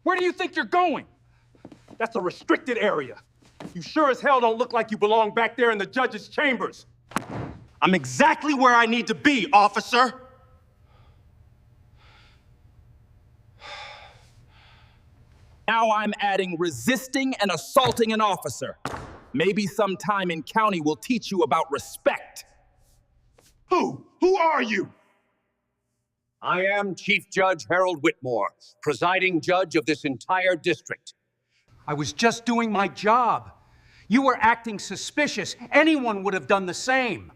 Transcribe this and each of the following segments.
Where do you think you're going? That's a restricted area. You sure as hell don't look like you belong back there in the judge's chambers. I'm exactly where I need to be, officer. Now I'm adding resisting and assaulting an officer. Maybe some time in county will teach you about respect. Who? Who are you? I am Chief Judge Harold Whitmore, presiding judge of this entire district. I was just doing my job. You were acting suspicious. Anyone would have done the same.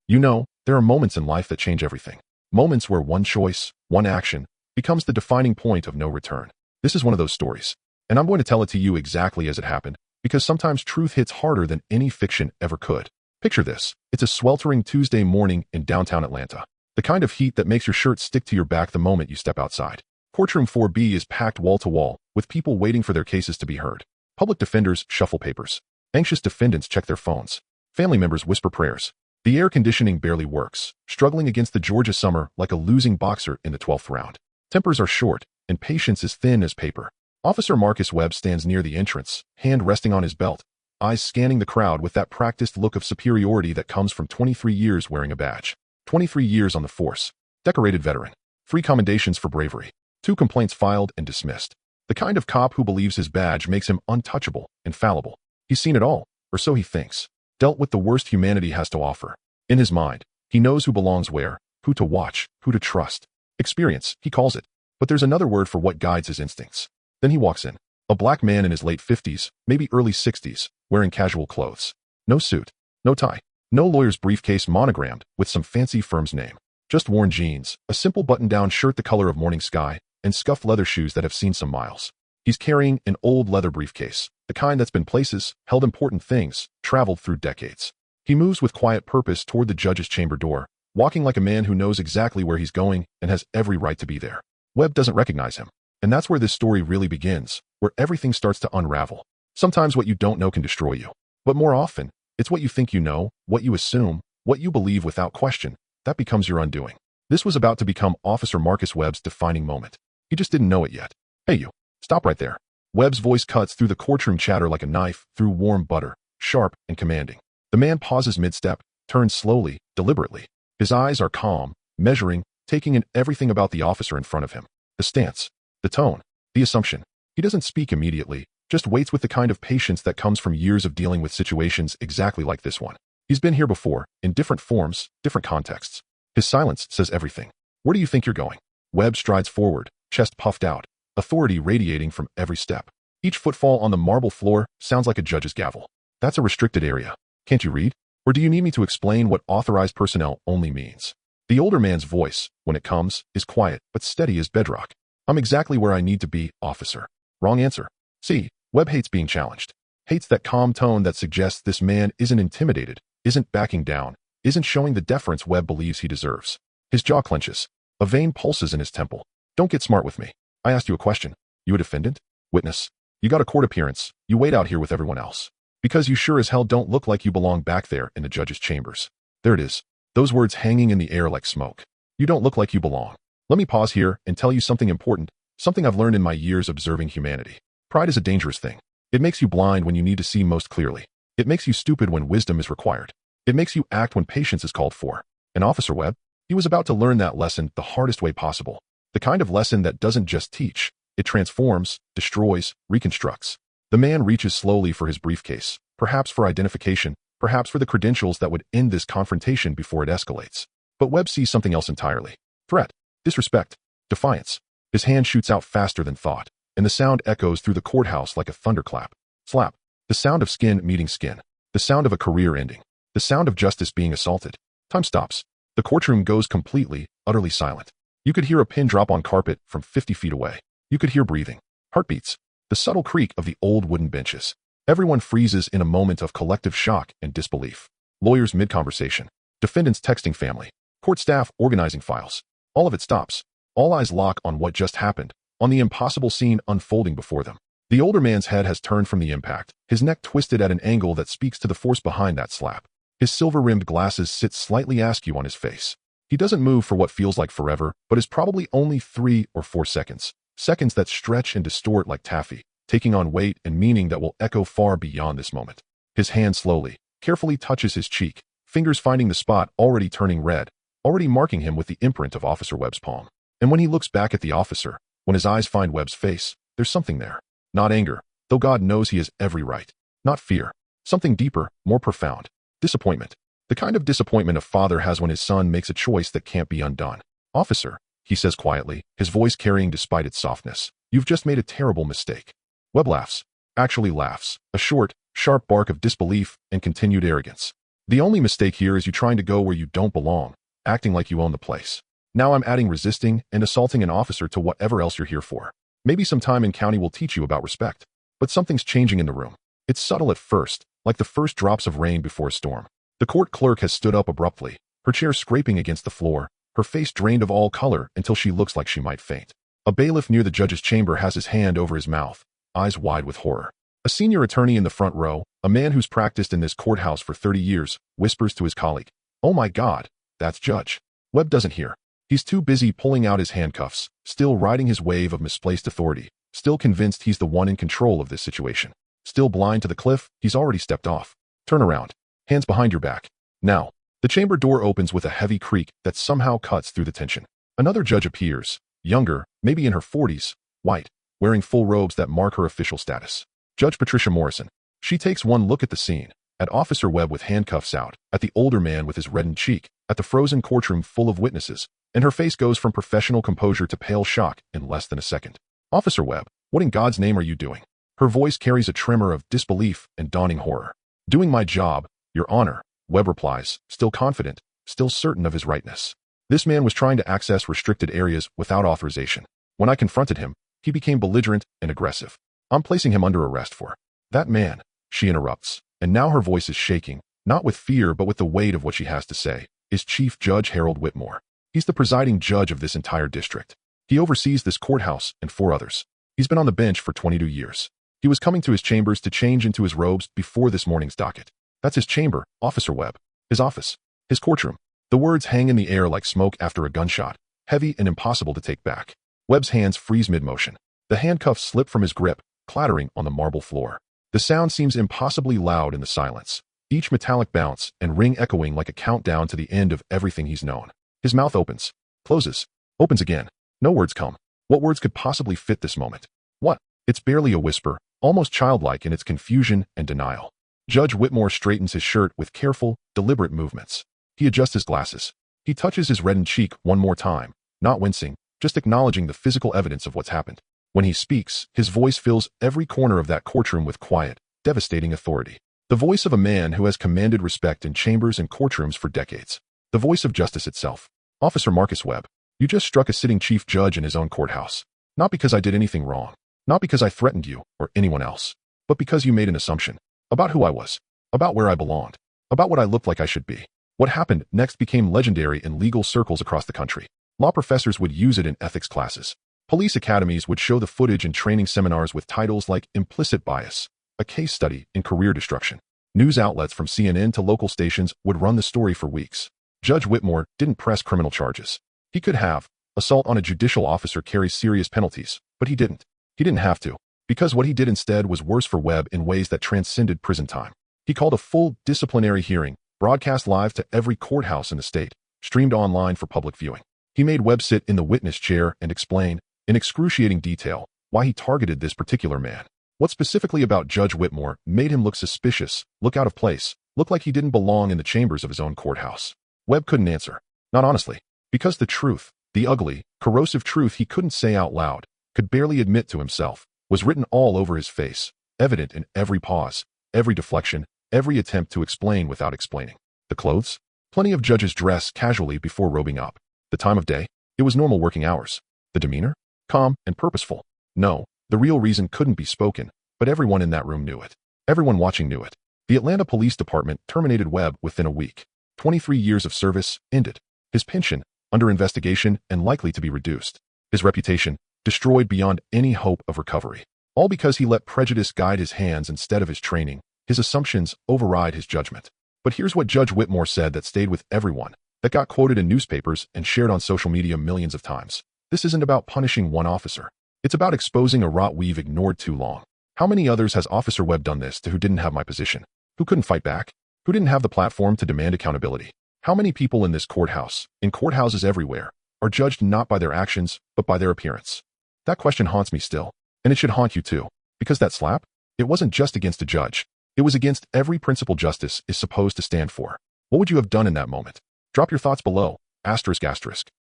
You know, there are moments in life that change everything. Moments where one choice, one action, becomes the defining point of no return. This is one of those stories. And I'm going to tell it to you exactly as it happened, because sometimes truth hits harder than any fiction ever could. Picture this. It's a sweltering Tuesday morning in downtown Atlanta. The kind of heat that makes your shirt stick to your back the moment you step outside. Courtroom 4B is packed wall to wall, with people waiting for their cases to be heard. Public defenders shuffle papers. Anxious defendants check their phones. Family members whisper prayers. The air conditioning barely works, struggling against the Georgia summer like a losing boxer in the 12th round. Tempers are short, and patience is thin as paper. Officer Marcus Webb stands near the entrance, hand resting on his belt, eyes scanning the crowd with that practiced look of superiority that comes from 23 years wearing a badge. 23 years on the force. Decorated veteran. 3 commendations for bravery. 2 complaints filed and dismissed. The kind of cop who believes his badge makes him untouchable, infallible. He's seen it all, or so he thinks. Dealt with the worst humanity has to offer. In his mind, he knows who belongs where, who to watch, who to trust. Experience, he calls it. But there's another word for what guides his instincts. Then he walks in. A black man in his late 50s, maybe early 60s, wearing casual clothes. No suit, no tie, no lawyer's briefcase monogrammed with some fancy firm's name. Just worn jeans, a simple button-down shirt the color of morning sky, and scuffed leather shoes that have seen some miles. He's carrying an old leather briefcase, the kind that's been places, held important things, traveled through decades. He moves with quiet purpose toward the judge's chamber door, walking like a man who knows exactly where he's going and has every right to be there. Webb doesn't recognize him. And that's where this story really begins, where everything starts to unravel. Sometimes what you don't know can destroy you. But more often, it's what you think you know, what you assume, what you believe without question, that becomes your undoing. This was about to become Officer Marcus Webb's defining moment. He just didn't know it yet. Hey you, stop right there. Webb's voice cuts through the courtroom chatter like a knife through warm butter, sharp and commanding. The man pauses mid-step, turns slowly, deliberately. His eyes are calm, measuring, taking in everything about the officer in front of him. The stance, the tone, the assumption. He doesn't speak immediately, just waits with the kind of patience that comes from years of dealing with situations exactly like this one. He's been here before, in different forms, different contexts. His silence says everything. Where do you think you're going? Webb strides forward, chest puffed out, authority radiating from every step. Each footfall on the marble floor sounds like a judge's gavel. That's a restricted area. Can't you read? Or do you need me to explain what authorized personnel only means? The older man's voice, when it comes, is quiet but steady as bedrock. I'm exactly where I need to be, officer. Wrong answer. See, Webb hates being challenged. Hates that calm tone that suggests this man isn't intimidated, isn't backing down, isn't showing the deference Webb believes he deserves. His jaw clenches. A vein pulses in his temple. Don't get smart with me. I asked you a question. You a defendant? Witness. You got a court appearance. You wait out here with everyone else. Because you sure as hell don't look like you belong back there in the judge's chambers. There it is. Those words hanging in the air like smoke. You don't look like you belong. Let me pause here and tell you something important, something I've learned in my years observing humanity. Pride is a dangerous thing. It makes you blind when you need to see most clearly. It makes you stupid when wisdom is required. It makes you act when patience is called for. And Officer Webb, he was about to learn that lesson the hardest way possible. The kind of lesson that doesn't just teach, it transforms, destroys, reconstructs. The man reaches slowly for his briefcase, perhaps for identification, perhaps for the credentials that would end this confrontation before it escalates. But Webb sees something else entirely. Threat, disrespect, defiance. His hand shoots out faster than thought, and the sound echoes through the courthouse like a thunderclap. Slap. The sound of skin meeting skin. The sound of a career ending. The sound of justice being assaulted. Time stops. The courtroom goes completely, utterly silent. You could hear a pin drop on carpet from 50 feet away. You could hear breathing, heartbeats, the subtle creak of the old wooden benches. Everyone freezes in a moment of collective shock and disbelief. Lawyers mid-conversation. Defendants texting family. Court staff organizing files. All of it stops. All eyes lock on what just happened, on the impossible scene unfolding before them. The older man's head has turned from the impact, his neck twisted at an angle that speaks to the force behind that slap. His silver-rimmed glasses sit slightly askew on his face. He doesn't move for what feels like forever, but is probably only 3 or 4 seconds. Seconds that stretch and distort like taffy, taking on weight and meaning that will echo far beyond this moment. His hand slowly, carefully touches his cheek, fingers finding the spot already turning red, already marking him with the imprint of Officer Webb's palm. And when he looks back at the officer, when his eyes find Webb's face, there's something there. Not anger, though God knows he has every right. Not fear. Something deeper, more profound. Disappointment. The kind of disappointment a father has when his son makes a choice that can't be undone. Officer, he says quietly, his voice carrying despite its softness, you've just made a terrible mistake. Webb laughs. Actually laughs. A short, sharp bark of disbelief and continued arrogance. The only mistake here is you trying to go where you don't belong, acting like you own the place. Now I'm adding resisting and assaulting an officer to whatever else you're here for. Maybe some time in county will teach you about respect. But something's changing in the room. It's subtle at first, like the first drops of rain before a storm. The court clerk has stood up abruptly, her chair scraping against the floor, her face drained of all color until she looks like she might faint. A bailiff near the judge's chamber has his hand over his mouth, eyes wide with horror. A senior attorney in the front row, a man who's practiced in this courthouse for 30 years, whispers to his colleague, "Oh my God, that's Judge." Webb doesn't hear. He's too busy pulling out his handcuffs, still riding his wave of misplaced authority, still convinced he's the one in control of this situation. Still blind to the cliff he's already stepped off. Turn around. Hands behind your back. Now. The chamber door opens with a heavy creak that somehow cuts through the tension. Another judge appears, younger, maybe in her 40s, white, wearing full robes that mark her official status. Judge Patricia Morrison. She takes one look at the scene, at Officer Webb with handcuffs out, at the older man with his reddened cheek, at the frozen courtroom full of witnesses, and her face goes from professional composure to pale shock in less than a second. Officer Webb, what in God's name are you doing? Her voice carries a tremor of disbelief and dawning horror. Doing my job, Your Honor, Webb replies, still confident, still certain of his rightness. This man was trying to access restricted areas without authorization. When I confronted him, he became belligerent and aggressive. I'm placing him under arrest for that man, she interrupts, and now her voice is shaking, not with fear but with the weight of what she has to say, is Chief Judge Harold Whitmore. He's the presiding judge of this entire district. He oversees this courthouse and 4 others. He's been on the bench for 22 years. He was coming to his chambers to change into his robes before this morning's docket. That's his chamber, Officer Webb. His office. His courtroom. The words hang in the air like smoke after a gunshot, heavy and impossible to take back. Webb's hands freeze mid-motion. The handcuffs slip from his grip, clattering on the marble floor. The sound seems impossibly loud in the silence, each metallic bounce and ring echoing like a countdown to the end of everything he's known. His mouth opens, closes, opens again. No words come. What words could possibly fit this moment? What? It's barely a whisper, almost childlike in its confusion and denial. Judge Whitmore straightens his shirt with careful, deliberate movements. He adjusts his glasses. He touches his reddened cheek one more time, not wincing, just acknowledging the physical evidence of what's happened. When he speaks, his voice fills every corner of that courtroom with quiet, devastating authority. The voice of a man who has commanded respect in chambers and courtrooms for decades. The voice of justice itself. Officer Marcus Webb, you just struck a sitting chief judge in his own courthouse. Not because I did anything wrong. Not because I threatened you or anyone else. But because you made an assumption. About who I was. About where I belonged. About what I looked like I should be. What happened next became legendary in legal circles across the country. Law professors would use it in ethics classes. Police academies would show the footage in training seminars with titles like Implicit Bias, a case study in career destruction. News outlets from CNN to local stations would run the story for weeks. Judge Whitmore didn't press criminal charges. He could have. Assault on a judicial officer carries serious penalties, but he didn't. He didn't have to, because what he did instead was worse for Webb in ways that transcended prison time. He called a full disciplinary hearing, broadcast live to every courthouse in the state, streamed online for public viewing. He made Webb sit in the witness chair and explain, in excruciating detail, why he targeted this particular man. What specifically about Judge Whitmore made him look suspicious, look out of place, look like he didn't belong in the chambers of his own courthouse. Webb couldn't answer. Not honestly. Because the truth, the ugly, corrosive truth he couldn't say out loud, could barely admit to himself, was written all over his face, evident in every pause, every deflection, every attempt to explain without explaining. The clothes? Plenty of judges dress casually before robing up. The time of day? It was normal working hours. The demeanor? Calm and purposeful. No, the real reason couldn't be spoken, but everyone in that room knew it. Everyone watching knew it. The Atlanta Police Department terminated Webb within a week. 23 years of service ended. His pension, under investigation and likely to be reduced. His reputation, destroyed beyond any hope of recovery. All because he let prejudice guide his hands instead of his training, his assumptions override his judgment. But here's what Judge Whitmore said that stayed with everyone, that got quoted in newspapers and shared on social media millions of times. This isn't about punishing one officer. It's about exposing a rot we've ignored too long. How many others has Officer Webb done this to who didn't have my position? Who couldn't fight back? Who didn't have the platform to demand accountability? How many people in this courthouse, in courthouses everywhere, are judged not by their actions, but by their appearance? That question haunts me still, and it should haunt you too. Because that slap? It wasn't just against a judge. It was against every principle justice is supposed to stand for. What would you have done in that moment? Drop your thoughts below. ***.